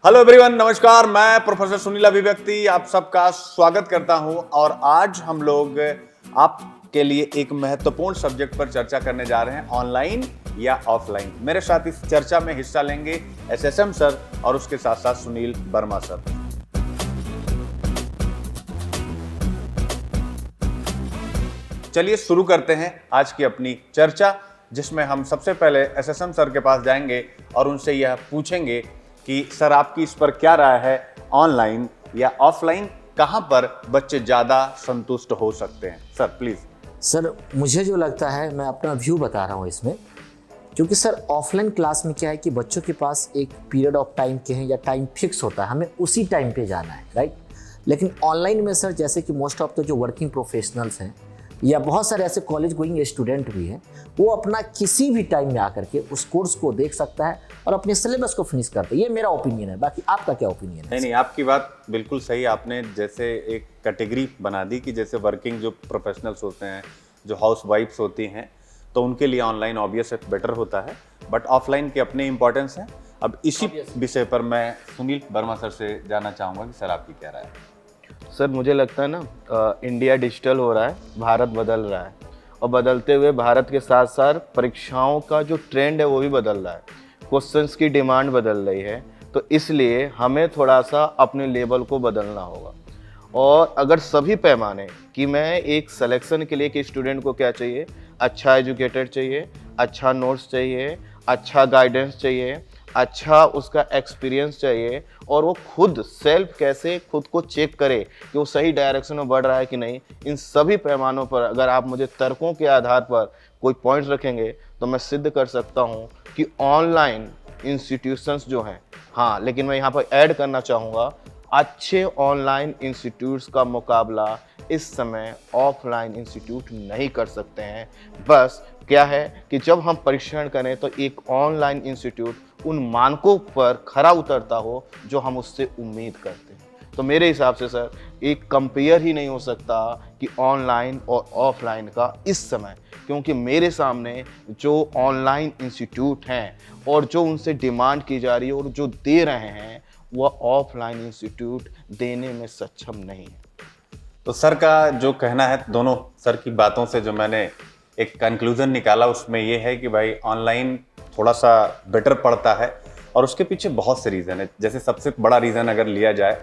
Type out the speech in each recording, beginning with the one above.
Hello everyone, नमस्कार। मैं professor Sunil अभिव्यक्ति आप सबका स्वागत करता हूं और आज हम लोग आपके लिए एक महत्वपूर्ण सब्जेक्ट पर चर्चा करने जा रहे हैं, ऑनलाइन या ऑफलाइन। मेरे साथ इस चर्चा में हिस्सा लेंगे एसएसएम सर और उसके साथ साथ सुनील वर्मा सर। चलिए शुरू करते हैं आज की अपनी चर्चा, जिसमें हम सबसे पहले एसएसएम सर के पास जाएंगे और उनसे यह पूछेंगे कि सर आपकी इस पर क्या राय है, ऑनलाइन या ऑफलाइन, कहां पर बच्चे ज्यादा संतुष्ट हो सकते हैं? Sir please. सर मुझे जो लगता है, मैं अपना व्यू बता रहा हूँ इसमें, क्योंकि सर ऑफलाइन क्लास में क्या है कि बच्चों के पास एक पीरियड ऑफ टाइम के हैं या टाइम फिक्स होता है, हमें उसी टाइम पे जाना है, राइट। लेकिन ऑनलाइन में सर जैसे कि मोस्ट ऑफ द जो वर्किंग प्रोफेशनल्स हैं या बहुत सारे ऐसे कॉलेज गोइंग स्टूडेंट भी हैं, वो अपना किसी भी टाइम में आकर के उस कोर्स को देख सकता है और अपने सिलेबस को फिनिश करता है। ये मेरा ओपिनियन है, बाकी आपका क्या ओपिनियन है? नहीं, आपकी बात बिल्कुल सही। आपने जैसे एक कैटेगरी बना दी कि जैसे वर्किंग जो प्रोफेशनल्स होते हैं, जो हाउस वाइफ्स होती हैं, तो उनके लिए ऑनलाइन ऑब्वियस बेटर होता है, बट ऑफलाइन के अपने इंपॉर्टेंस हैं। अब इसी विषय पर मैं सुनील वर्मा सर से जानना चाहूँगा कि सर आपकी क्या राय है? सर मुझे लगता है ना, इंडिया डिजिटल हो रहा है, भारत बदल रहा है और बदलते हुए भारत के साथ साथ परीक्षाओं का जो ट्रेंड है वो भी बदल रहा है, क्वेश्चंस की डिमांड बदल रही है। तो इसलिए हमें थोड़ा सा अपने लेवल को बदलना होगा। और अगर सभी पैमाने कि मैं एक सिलेक्शन के लिए कि स्टूडेंट को क्या चाहिए, अच्छा एजुकेटेड चाहिए, अच्छा नोट्स चाहिए, अच्छा गाइडेंस चाहिए, अच्छा उसका एक्सपीरियंस चाहिए और वो खुद सेल्फ कैसे खुद को चेक करे कि वो सही डायरेक्शन में बढ़ रहा है कि नहीं, इन सभी पैमानों पर अगर आप मुझे तर्कों के आधार पर कोई पॉइंट्स रखेंगे तो मैं सिद्ध कर सकता हूँ कि ऑनलाइन इंस्टीट्यूशंस जो हैं, हाँ, लेकिन मैं यहाँ पर ऐड करना चाहूँगा, अच्छे ऑनलाइन इंस्टीट्यूट्स का मुकाबला इस समय ऑफलाइन इंस्टीट्यूट नहीं कर सकते हैं। बस क्या है कि जब हम परीक्षण करें तो एक ऑनलाइन इंस्टीट्यूट उन मानकों पर खरा उतरता हो जो हम उससे उम्मीद करते हैं। तो मेरे हिसाब से सर एक कंपेयर ही नहीं हो सकता कि ऑनलाइन और ऑफलाइन का इस समय, क्योंकि मेरे सामने जो ऑनलाइन इंस्टीट्यूट हैं और जो उनसे डिमांड की जा रही है और जो दे रहे हैं, वह ऑफलाइन इंस्टीट्यूट देने में सक्षम नहीं है। तो सर का जो कहना है, दोनों सर की बातों से जो मैंने एक कंक्लूजन निकाला उसमें ये है कि भाई ऑनलाइन थोड़ा सा बेटर पड़ता है और उसके पीछे बहुत से रीज़न है। जैसे सबसे बड़ा रीज़न अगर लिया जाए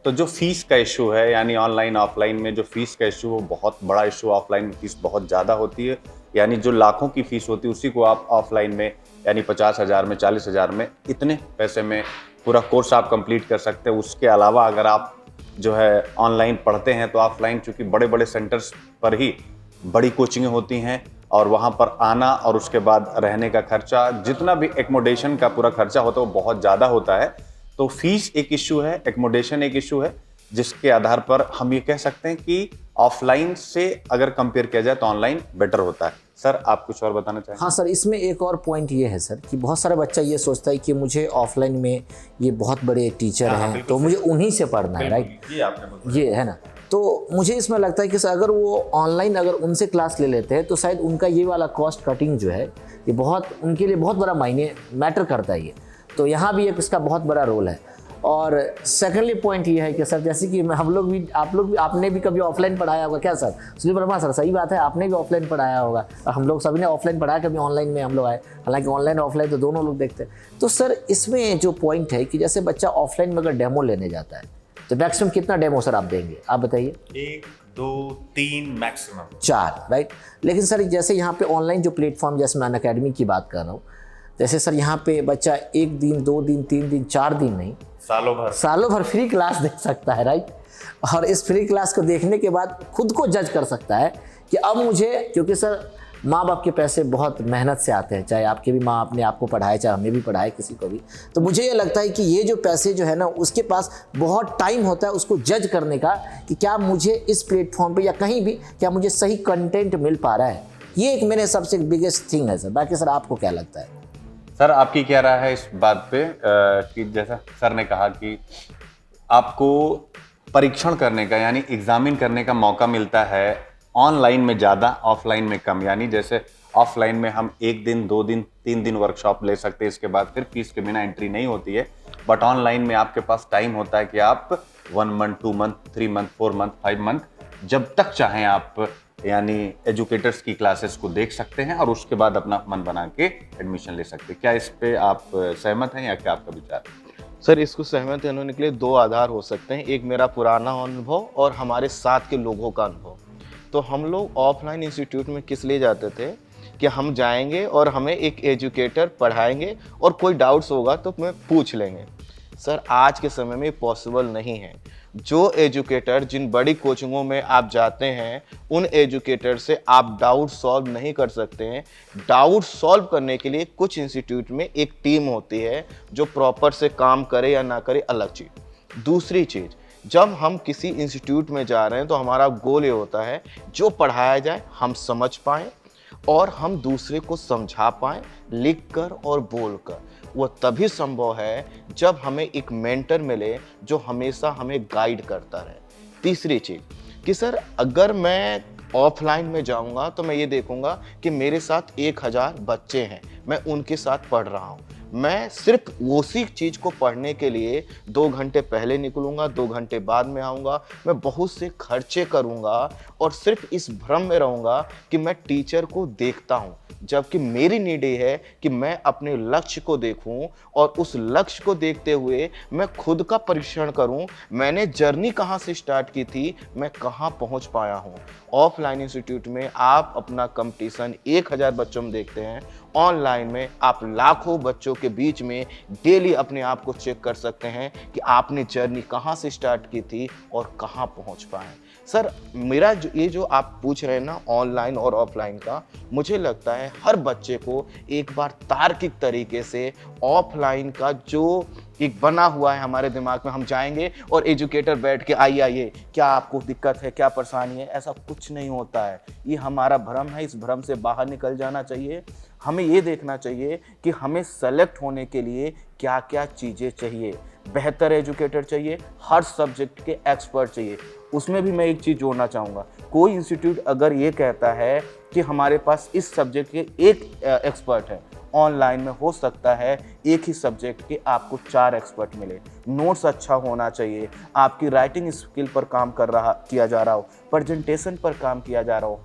तो जो फीस का इशू है, यानी ऑनलाइन ऑफलाइन में जो फीस का इशू, वो बहुत बड़ा इशू। ऑफलाइन में फीस बहुत ज़्यादा होती है, यानी जो लाखों की फीस होती है उसी को आप ऑफलाइन में यानी 50,000 में, 40,000 में, इतने पैसे में पूरा कोर्स आप कंप्लीट कर सकते हैं। उसके अलावा अगर आप जो है ऑनलाइन पढ़ते हैं तो ऑफलाइन चूँकि बड़े बड़े सेंटर्स पर ही बड़ी कोचिंगें होती हैं और वहाँ पर आना और उसके बाद रहने का खर्चा, जितना भी एकोमोडेशन का पूरा खर्चा होता है वो बहुत ज़्यादा होता है। तो फीस एक इशू है, एकोमोडेशन एक इशू है, जिसके आधार पर हम ये कह सकते हैं कि ऑफलाइन से अगर कंपेयर किया जाए तो ऑनलाइन बेटर होता है। सर आप कुछ और बताना चाहेंगे? हाँ सर, इसमें एक और पॉइंट ये है सर कि बहुत सारा बच्चा ये सोचता है कि मुझे ऑफलाइन में ये बहुत बड़े टीचर हैं तो मुझे उन्हीं से पढ़ना है, राइट। ये है ना, तो मुझे इसमें लगता है कि अगर वो ऑनलाइन अगर उनसे क्लास ले लेते हैं तो शायद उनका ये वाला कॉस्ट कटिंग जो है ये बहुत उनके लिए बहुत बड़ा मायने मैटर करता है। ये तो यहाँ भी एक इसका बहुत बड़ा रोल है। और सेकेंडली पॉइंट ये है कि सर जैसे कि हम लोग भी, आप लोग भी, आपने भी कभी ऑफलाइन पढ़ाया होगा क्या सर? सुनील वर्मा सर, सही बात है, आपने भी ऑफलाइन पढ़ाया होगा। हम लोग सभी ने ऑफलाइन पढ़ाया, कभी ऑनलाइन में हम लोग आए, हालांकि ऑनलाइन ऑफलाइन तो दोनों लोग देखते हैं। तो सर इसमें जो पॉइंट है कि जैसे बच्चा ऑफलाइन में अगर डेमो लेने जाता है तो मैक्सिमम कितना डेमो सर आप देंगे, आप बताइए? 1, 2, 3 मैक्सिमम 4, राइट। लेकिन सर जैसे यहाँ पे ऑनलाइन जो प्लेटफॉर्म, जैसे मैं अनअकैडमी की बात कर रहा हूँ, जैसे सर यहाँ पे बच्चा 1 दिन, 2 दिन, 3 दिन, 4 दिन नहीं, सालों भर फ्री क्लास देख सकता है, राइट। और इस फ्री क्लास को देखने के बाद खुद को जज कर सकता है कि अब मुझे, क्योंकि सर माँ बाप के पैसे बहुत मेहनत से आते हैं, चाहे आपके भी माँ अपने आपको पढ़ाए, चाहे हमें भी पढ़ाए, किसी को भी। तो मुझे ये लगता है कि ये जो पैसे जो है ना, उसके पास बहुत टाइम होता है उसको जज करने का कि क्या मुझे इस प्लेटफॉर्म पे या कहीं भी क्या मुझे सही कंटेंट मिल पा रहा है। ये एक मेरे सबसे बिगेस्ट थिंग है सर। बाकी सर आपको क्या लगता है? सर आपकी क्या राय है इस बात पे कि जैसा सर ने कहा कि आपको परीक्षण करने का यानी एग्जामिन करने का मौका मिलता है ऑनलाइन में ज़्यादा, ऑफलाइन में कम। यानी जैसे ऑफलाइन में हम 1 दिन 2 दिन 3 दिन वर्कशॉप ले सकते हैं, इसके बाद फिर फीस के बिना एंट्री नहीं होती है। बट ऑनलाइन में आपके पास टाइम होता है कि आप 1 month 2 month 3 month 4 month 5 month जब तक चाहें आप यानी एजुकेटर्स की क्लासेस को देख सकते हैं और उसके बाद अपना मन बना के एडमिशन ले सकते हैं। क्या इस पे आप सहमत हैं या क्या आपका विचार है? सर, इसको सहमत होने के लिए 2 आधार हो सकते हैं, एक मेरा पुराना अनुभव और हमारे साथ के लोगों का अनुभव। तो हम लोग ऑफलाइन इंस्टीट्यूट में किस लिए जाते थे कि हम जाएंगे और हमें एक एजुकेटर पढ़ाएंगे और कोई डाउट्स होगा तो मैं पूछ लेंगे। सर, आज के समय में पॉसिबल नहीं है। जो एजुकेटर जिन बड़ी कोचिंगों में आप जाते हैं उन एजुकेटर से आप डाउट सॉल्व नहीं कर सकते हैं। डाउट सॉल्व करने के लिए कुछ इंस्टीट्यूट में एक टीम होती है जो प्रॉपर से काम करे या ना करे, अलग चीज़। दूसरी चीज़, जब हम किसी इंस्टीट्यूट में जा रहे हैं तो हमारा गोल ये होता है जो पढ़ाया जाए हम समझ पाएँ और हम दूसरे को समझा पाएँ लिख कर और बोल कर। वो तभी संभव है जब हमें एक मेंटर मिले जो हमेशा हमें गाइड करता रहे। तीसरी चीज़ कि सर, अगर मैं ऑफलाइन में जाऊंगा तो मैं ये देखूंगा कि मेरे साथ 1000 बच्चे हैं, मैं उनके साथ पढ़ रहा हूँ। मैं सिर्फ उसी चीज़ को पढ़ने के लिए 2 घंटे पहले निकलूंगा, 2 घंटे बाद में आऊँगा, मैं बहुत से खर्चे करूँगा और सिर्फ इस भ्रम में रहूँगा कि मैं टीचर को देखता हूँ, जबकि मेरी नीड ये है कि मैं अपने लक्ष्य को देखूं और उस लक्ष्य को देखते हुए मैं खुद का परीक्षण करूं, मैंने जर्नी कहां से स्टार्ट की थी, मैं कहां पहुंच पाया हूं। ऑफलाइन इंस्टीट्यूट में आप अपना कंपटीशन 1000 बच्चों में देखते हैं, ऑनलाइन में आप लाखों बच्चों के बीच में डेली अपने आप को चेक कर सकते हैं कि आपने जर्नी कहां से स्टार्ट की थी और कहां पहुंच पाए। सर, मेरा ये जो आप पूछ रहे हैं ना ऑनलाइन और ऑफलाइन का, मुझे लगता है हर बच्चे को एक बार तार्किक तरीके से ऑफलाइन का जो एक बना हुआ है हमारे दिमाग में, हम जाएंगे और एजुकेटर बैठ के आइए क्या आपको दिक्कत है, क्या परेशानी है, ऐसा कुछ नहीं होता है। ये हमारा भ्रम है, इस भ्रम से बाहर निकल जाना चाहिए। हमें ये देखना चाहिए कि हमें सेलेक्ट होने के लिए क्या क्या चीज़ें चाहिए। बेहतर एजुकेटर चाहिए, हर सब्जेक्ट के एक्सपर्ट चाहिए। उसमें भी मैं एक चीज़ जोड़ना चाहूँगा, कोई इंस्टीट्यूट अगर ये कहता है कि हमारे पास इस सब्जेक्ट के एक एक्सपर्ट है, ऑनलाइन में हो सकता है एक ही सब्जेक्ट के आपको 4 एक्सपर्ट मिले। नोट्स अच्छा होना चाहिए, आपकी राइटिंग स्किल पर काम किया जा रहा हो, प्रेजेंटेशन पर काम किया जा रहा हो,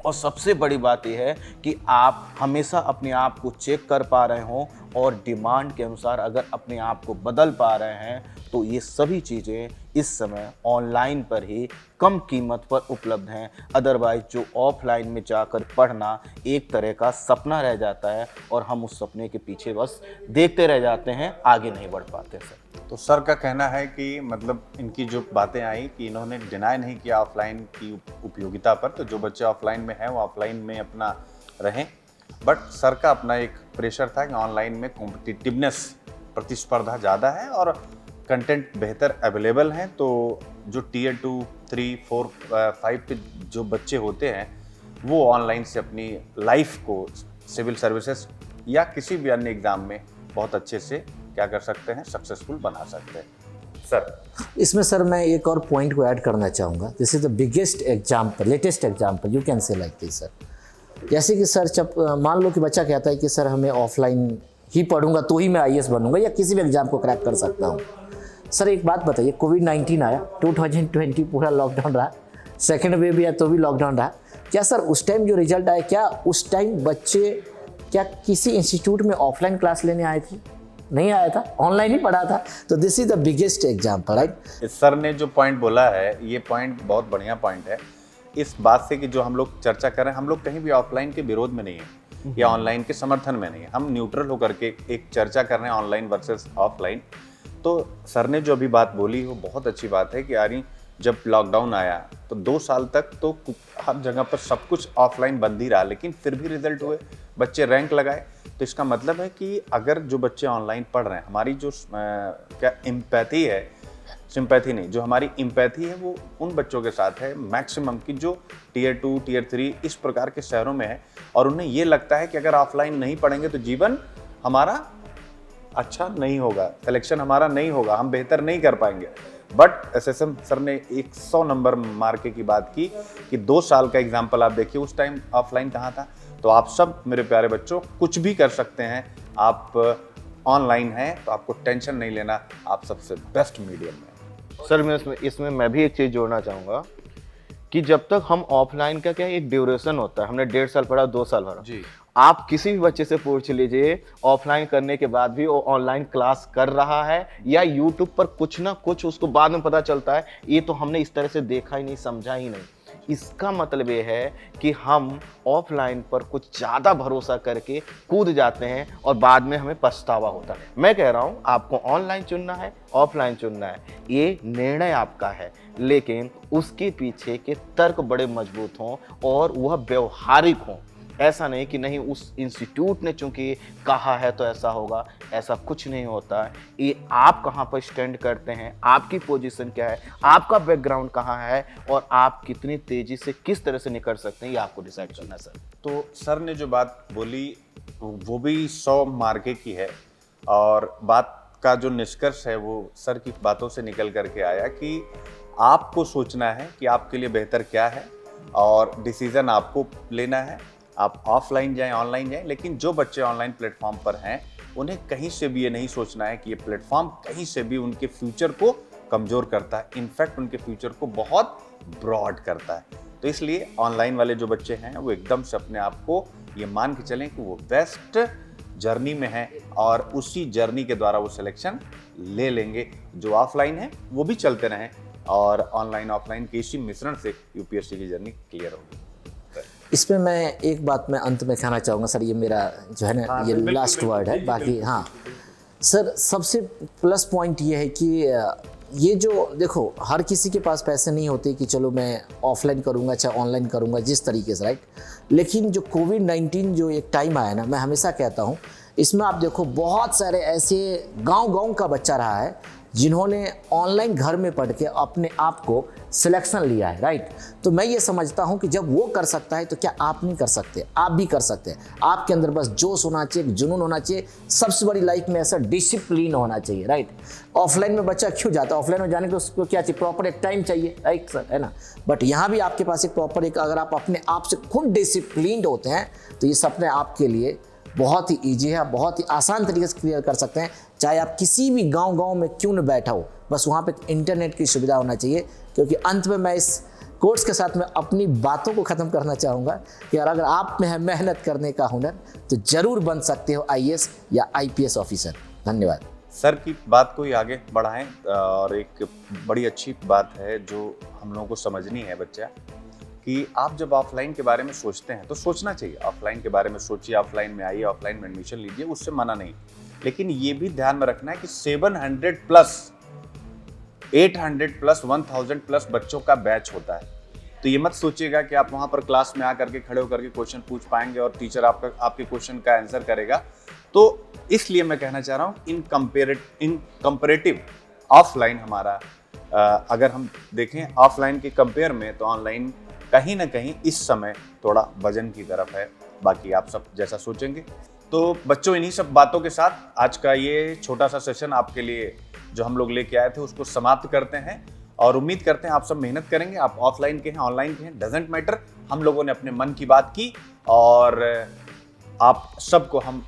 और सबसे बड़ी बात यह है कि आप हमेशा अपने आप को चेक कर पा रहे हों और डिमांड के अनुसार अगर अपने आप को बदल पा रहे हैं, तो ये सभी चीज़ें इस समय ऑनलाइन पर ही कम कीमत पर उपलब्ध हैं। अदरवाइज जो ऑफलाइन में जाकर पढ़ना एक तरह का सपना रह जाता है और हम उस सपने के पीछे बस देखते रह जाते हैं, आगे नहीं बढ़ पाते सर। तो सर का कहना है कि मतलब इनकी जो बातें आई कि इन्होंने डिनाई नहीं किया ऑफलाइन की उपयोगिता पर, तो जो बच्चे ऑफलाइन में हैं वो ऑफलाइन में अपना रहें। बट सर का अपना एक प्रेशर था कि ऑनलाइन में कॉम्पिटिटिवनेस, प्रतिस्पर्धा ज़्यादा है और कंटेंट बेहतर अवेलेबल हैं, तो जो टियर 2 3 4 5 पे जो बच्चे होते हैं वो ऑनलाइन से अपनी लाइफ को सिविल सर्विसेज या किसी भी अन्य एग्ज़ाम में बहुत अच्छे से क्या कर सकते हैं, सक्सेसफुल बना सकते हैं। सर, इसमें सर मैं एक और पॉइंट को ऐड करना चाहूँगा। This is the biggest example, latest example you can say like this sir. जैसे कि सर, जब मान लो कि बच्चा कहता है कि सर हमें ऑफलाइन ही पढ़ूंगा तो ही मैं IAS बनूंगा या किसी भी एग्जाम को क्रैक कर सकता हूँ। सर एक बात बताइए, कोविड-19 आया, 2020 पूरा लॉकडाउन रहा, सेकेंड वेव भी आया तो भी लॉकडाउन रहा, क्या सर उस टाइम जो रिजल्ट आया, क्या उस टाइम बच्चे क्या किसी इंस्टीट्यूट में ऑफलाइन क्लास लेने आए थे? नहीं आया था, ऑनलाइन ही पढ़ा था। तो this is the biggest example, right. Sir ने जो पॉइंट बोला है ये पॉइंट बहुत बढ़िया पॉइंट है, इस बात से कि जो हम लोग चर्चा कर रहे हैं, हम लोग कहीं भी ऑफलाइन के विरोध में नहीं है या ऑनलाइन के समर्थन में नहीं है, हम न्यूट्रल होकर के एक चर्चा कर रहे हैं ऑनलाइन वर्सेस ऑफलाइन। तो सर ने जो अभी बात बोली वो बहुत अच्छी बात है कि यानी जब लॉकडाउन आया तो 2 साल तक तो हर जगह पर सब कुछ ऑफलाइन बंद ही रहा, लेकिन फिर भी रिजल्ट हुए, बच्चे रैंक लगाए। तो इसका मतलब है कि अगर जो बच्चे ऑनलाइन पढ़ रहे हैं, हमारी जो क्या एम्पैथी है, सिंपैथी नहीं, जो हमारी एम्पैथी है वो उन बच्चों के साथ है मैक्सिमम की जो टियर 2 टियर 3 इस प्रकार के शहरों में है, और उन्हें ये लगता है कि अगर ऑफलाइन नहीं पढ़ेंगे तो जीवन हमारा अच्छा नहीं होगा, सिलेक्शन हमारा नहीं होगा, हम बेहतर नहीं कर पाएंगे। बट SSM सर ने 100 नंबर मार्के की बात की कि 2 साल का एग्जाम्पल आप देखिए, उस टाइम ऑफलाइन कहाँ था, तो आप सब मेरे प्यारे बच्चों कुछ भी कर सकते हैं। आप ऑनलाइन हैं तो आपको टेंशन नहीं लेना, आप सबसे बेस्ट मीडियम में। सर मैं इसमें मैं भी एक चीज़ जोड़ना चाहूँगा कि जब तक हम ऑफलाइन का क्या एक ड्यूरेशन होता है, हमने 1.5 साल पढ़ा, 2 साल पढ़ा जी। आप किसी भी बच्चे से पूछ लीजिए ऑफलाइन करने के बाद भी वो ऑनलाइन क्लास कर रहा है या यूट्यूब पर कुछ ना कुछ उसको बाद में पता चलता है, ये तो हमने इस तरह से देखा ही नहीं, समझा ही नहीं। इसका मतलब ये है कि हम ऑफलाइन पर कुछ ज़्यादा भरोसा करके कूद जाते हैं और बाद में हमें पछतावा होता है। मैं कह रहा हूँ आपको ऑनलाइन चुनना है, ऑफलाइन चुनना है, ये निर्णय आपका है, लेकिन उसके पीछे के तर्क बड़े मजबूत हों और वह व्यवहारिक हों। ऐसा नहीं कि नहीं उस इंस्टीट्यूट ने चूंकि कहा है तो ऐसा होगा, ऐसा कुछ नहीं होता है। ये आप कहाँ पर स्टैंड करते हैं, आपकी पोजीशन क्या है, आपका बैकग्राउंड कहाँ है और आप कितनी तेजी से किस तरह से निकल सकते हैं, ये आपको डिसाइड करना है सर। तो सर ने जो बात बोली वो भी 100 मार्के की है और बात का जो निष्कर्ष है वो सर की बातों से निकल करके आया कि आपको सोचना है कि आपके लिए बेहतर क्या है और डिसीजन आपको लेना है। आप ऑफलाइन जाएं, ऑनलाइन जाएं, लेकिन जो बच्चे ऑनलाइन प्लेटफॉर्म पर हैं उन्हें कहीं से भी ये नहीं सोचना है कि ये प्लेटफॉर्म कहीं से भी उनके फ्यूचर को कमज़ोर करता है। इनफैक्ट उनके फ्यूचर को बहुत ब्रॉड करता है। तो इसलिए ऑनलाइन वाले जो बच्चे हैं वो एकदम से अपने आप को ये मान के चलें कि वो बेस्ट जर्नी में है और उसी जर्नी के द्वारा वो सिलेक्शन ले लेंगे। जो ऑफलाइन है वो भी चलते रहें और ऑनलाइन ऑफलाइन के इसी मिश्रण से यूपीएससी की जर्नी क्लियर होगी। इसमें मैं एक बात मैं अंत में कहना चाहूँगा सर, ये मेरा जो है ना ये लास्ट वर्ड है। बाकी हाँ सर, सबसे प्लस पॉइंट ये है कि ये जो देखो हर किसी के पास पैसे नहीं होते कि चलो मैं ऑफलाइन करूँगा चाहे ऑनलाइन करूँगा जिस तरीके से, राइट। लेकिन जो कोविड-19 जो एक टाइम आया ना, मैं हमेशा कहता हूँ इसमें आप देखो बहुत सारे ऐसे गांव का बच्चा रहा है जिन्होंने ऑनलाइन घर में पढ़ के अपने आप को सिलेक्शन लिया है, राइट। तो मैं ये समझता हूँ कि जब वो कर सकता है तो क्या आप नहीं कर सकते? आप भी कर सकते हैं। आपके अंदर बस जोश होना चाहिए, जुनून होना चाहिए, सबसे बड़ी लाइफ में ऐसा डिसिप्लिन होना चाहिए, राइट। ऑफलाइन में बच्चा क्यों जाता है? ऑफलाइन में जाने के उसको क्या चाहिए? प्रॉपर एक टाइम चाहिए, राइट सर, है ना। बट यहाँ भी आपके पास एक प्रॉपर एक, अगर आप अपने आप से खुद डिसिप्लिन्ड होते हैं तो ये सपने आपके लिए बहुत ही ईजी है, बहुत ही आसान तरीके से क्लियर कर सकते हैं। चाहे आप किसी भी गांव में क्यों न बैठा हो, बस वहाँ पे इंटरनेट की सुविधा होना चाहिए। क्योंकि अंत में मैं इस कोर्स के साथ में अपनी बातों को ख़त्म करना चाहूँगा कि अगर आप में है मेहनत करने का हुनर तो ज़रूर बन सकते हो IAS या IPS ऑफिसर। धन्यवाद। सर की बात को ही आगे बढ़ाएं और एक बड़ी अच्छी बात है जो हम लोगों को समझनी है बच्चा, कि आप जब ऑफलाइन के बारे में सोचते हैं तो सोचना चाहिए, ऑफलाइन के बारे में सोचिए, ऑफलाइन में आइए, ऑफलाइन में एडमिशन लीजिए, उससे मना नहीं। लेकिन ये भी ध्यान में रखना है कि 700 प्लस 800 प्लस 1000 प्लस बच्चों का बैच होता है। तो ये मत सोचिएगा कि आप वहाँ पर क्लास में आकर के खड़े होकर के क्वेश्चन पूछ पाएंगे और टीचर आपके क्वेश्चन का आंसर करेगा। तो इसलिए मैं कहना चाह रहा हूँ इन कंपेरेटिव ऑफलाइन हमारा अगर हम देखें ऑफलाइन के कंपेयर में तो ऑनलाइन कहीं ना कहीं इस समय थोड़ा वजन की तरफ है। बाकी आप सब जैसा सोचेंगे। तो बच्चों, इन्हीं सब बातों के साथ आज का ये छोटा सा सेशन आपके लिए जो हम लोग लेके आए थे उसको समाप्त करते हैं और उम्मीद करते हैं आप सब मेहनत करेंगे। आप ऑफलाइन के हैं, ऑनलाइन के हैं, डजेंट मैटर। हम लोगों ने अपने मन की बात की और आप सबको हम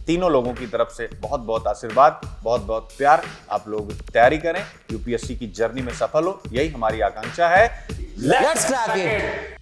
तीनों लोगों की तरफ से बहुत बहुत आशीर्वाद, बहुत बहुत प्यार। आप लोग तैयारी करें, यूपीएससी की जर्नी में सफल हो, यही हमारी आकांक्षा है। Let's crack it.